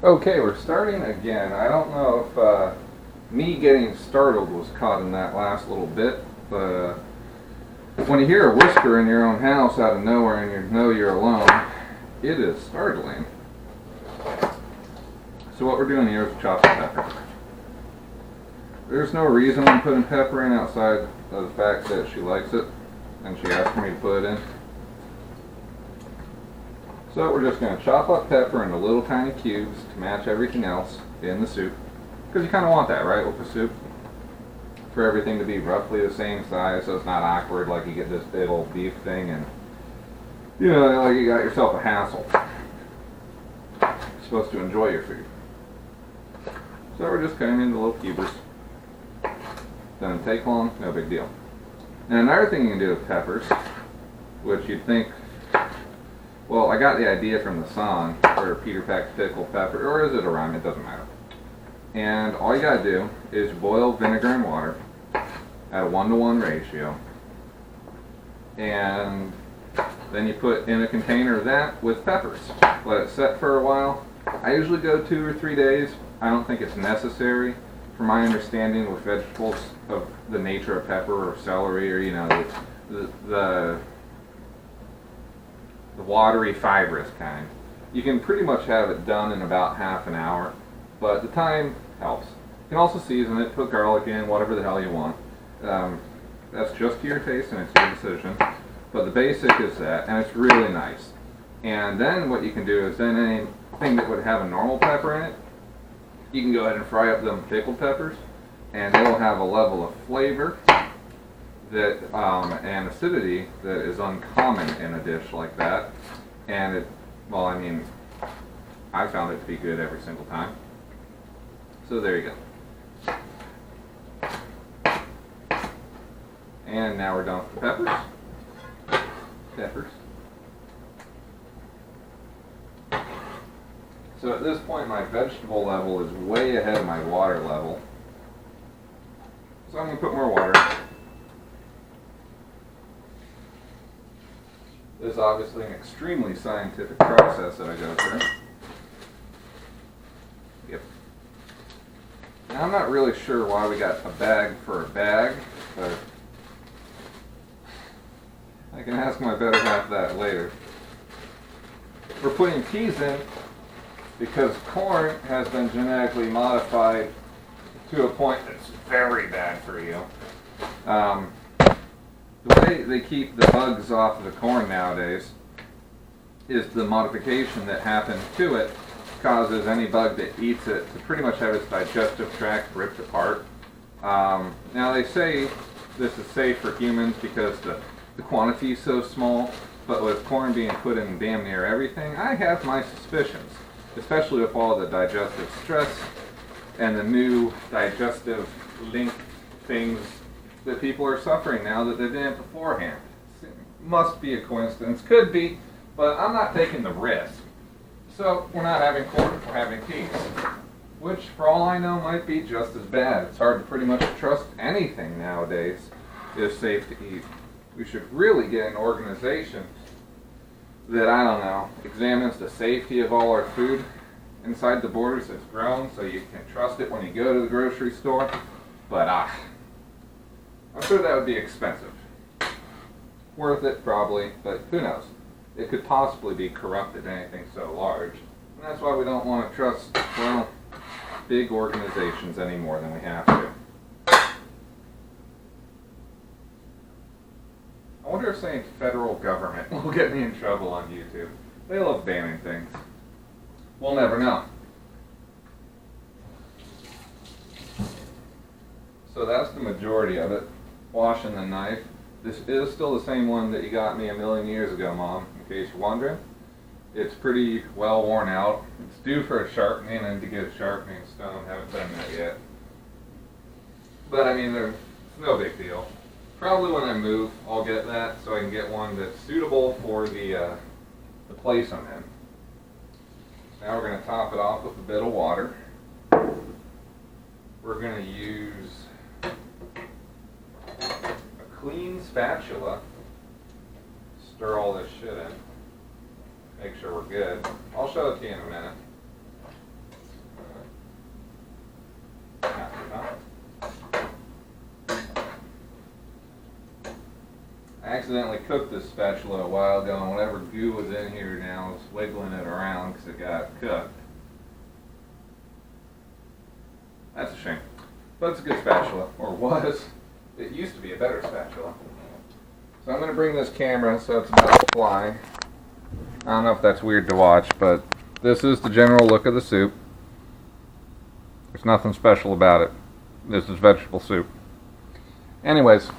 Okay, we're starting again. I don't know if me getting startled was caught in that last little bit, but when you hear a whisper in your own house out of nowhere and you know you're alone, it is startling. So what we're doing here is chopping pepper. There's no reason I'm putting pepper in outside of the fact that she likes it and she asked me to put it in. So we're just going to chop up pepper into little tiny cubes to match everything else in the soup. Because you kind of want that, right, with the soup? For everything to be roughly the same size so it's not awkward like you get this big old beef thing and, you know, like you got yourself a hassle. You're supposed to enjoy your food. So we're just cutting into little cubes. Doesn't take long, no big deal. And another thing you can do with peppers, which you'd think, well, I got the idea from the song where Peter packed pickled pepper, or is it a rhyme? It doesn't matter. And all you gotta do is boil vinegar and water at a 1-to-1 ratio. And then you put in a container of that with peppers. Let it set for a while. I usually go 2 or 3 days. I don't think it's necessary. From my understanding with vegetables of the nature of pepper or celery or, you know, the watery fibrous kind. You can pretty much have it done in about half an hour, but the time helps. You can also season it, put garlic in, whatever the hell you want. That's just to your taste and it's your decision. But the basic is that, and it's really nice. And then what you can do is then anything that would have a normal pepper in it, you can go ahead and fry up them pickled peppers, and they will have a level of flavor that and acidity that is uncommon in a dish like that. And it, well, I mean, I found it to be good every single time. So there you go. And now we're done with the peppers. So at this point my vegetable level is way ahead of my water level. So I'm going to put more water. This is obviously an extremely scientific process that I go through. Yep. Now I'm not really sure why we got a bag for a bag, but I can ask my better half that later. We're putting peas in because corn has been genetically modified to a point that's very bad for you. The way they keep the bugs off of the corn nowadays is the modification that happened to it causes any bug that eats it to pretty much have its digestive tract ripped apart. Now they say this is safe for humans because the quantity is so small, but with corn being put in damn near everything, I have my suspicions, especially with all the digestive stress and the new digestive link things that people are suffering now that they didn't beforehand. It must be a coincidence, could be, but I'm not taking the risk. So we're not having corn, we're having peas, which for all I know might be just as bad. It's hard to pretty much trust anything nowadays is safe to eat. We should really get an organization that, I don't know, examines the safety of all our food inside the borders that's grown so you can trust it when you go to the grocery store. But I'm sure that would be expensive. Worth it, probably, but who knows? It could possibly be corrupted, anything so large. And that's why we don't want to trust, well, big organizations any more than we have to. I wonder if saying federal government will get me in trouble on YouTube. They love banning things. We'll never know. So that's the majority of it. Washing the knife. This is still the same one that you got me a million years ago, Mom, in case you're wondering. It's pretty well worn out. It's due for a sharpening, and to get a sharpening stone, haven't done that yet. But I mean, it's no big deal. Probably when I move, I'll get that so I can get one that's suitable for the place I'm in. Now we're going to top it off with a bit of water. We're going to use a clean spatula. Stir all this shit in. Make sure we're good. I'll show it to you in a minute. accidentally cooked this spatula a while ago, and whatever goo was in here now is wiggling it around because it got cooked. That's a shame. But it's a good spatula, or was. It used to be a better spatula. So I'm going to bring this camera so it's about to fly. I don't know if that's weird to watch, but this is the general look of the soup. There's nothing special about it. This is vegetable soup. Anyways,